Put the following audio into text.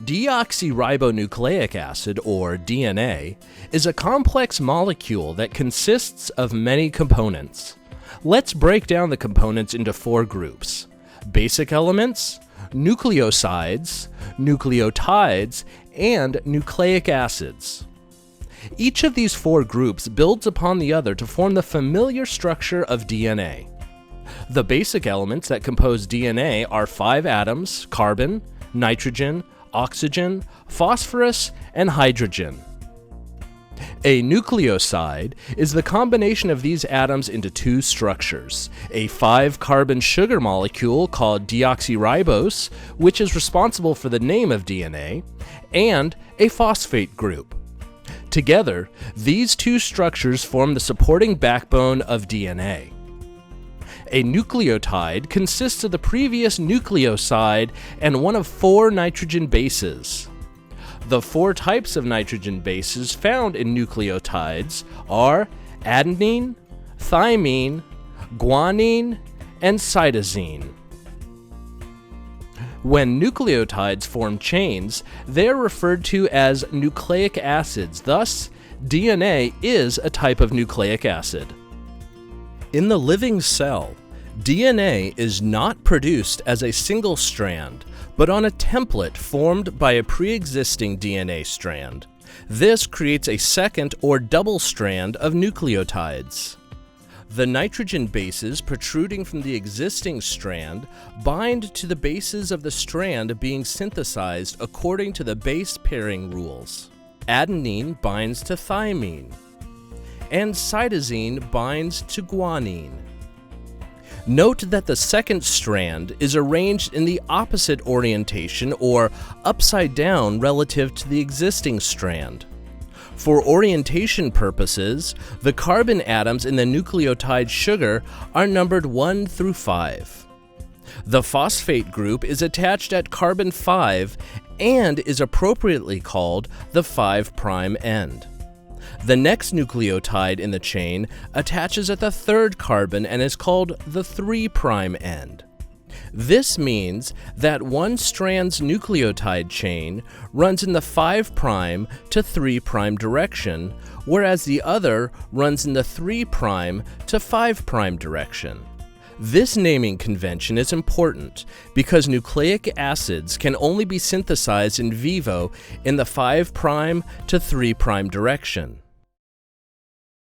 Deoxyribonucleic acid, or DNA, is a complex molecule that consists of many components. Let's break down the components into four groups: basic elements, nucleosides, nucleotides, and nucleic acids. Each of these four groups builds upon the other to form the familiar structure of DNA. The basic elements that compose DNA are 5 atoms: carbon, nitrogen, oxygen, phosphorus, and hydrogen. A nucleoside is the combination of these atoms into two structures: a 5-carbon sugar molecule called deoxyribose, which is responsible for the name of DNA, and a phosphate group. Together, these two structures form the supporting backbone of DNA. A nucleotide consists of the previous nucleoside and one of 4 nitrogen bases. The 4 types of nitrogen bases found in nucleotides are adenine, thymine, guanine, and cytosine. When nucleotides form chains, they are referred to as nucleic acids. Thus, DNA is a type of nucleic acid. In the living cell, DNA is not produced as a single strand, but on a template formed by a pre-existing DNA strand. This creates a second or double strand of nucleotides. The nitrogen bases protruding from the existing strand bind to the bases of the strand being synthesized according to the base pairing rules. Adenine binds to thymine, and cytosine binds to guanine. Note that the second strand is arranged in the opposite orientation, or upside down, relative to the existing strand. For orientation purposes, the carbon atoms in the nucleotide sugar are numbered 1 through 5. The phosphate group is attached at carbon 5 and is appropriately called the 5' end. The next nucleotide in the chain attaches at the 3rd carbon and is called the 3' end. This means that one strand's nucleotide chain runs in the 5' to 3' direction, whereas the other runs in the 3' to 5' direction. This naming convention is important because nucleic acids can only be synthesized in vivo in the 5' to 3' direction.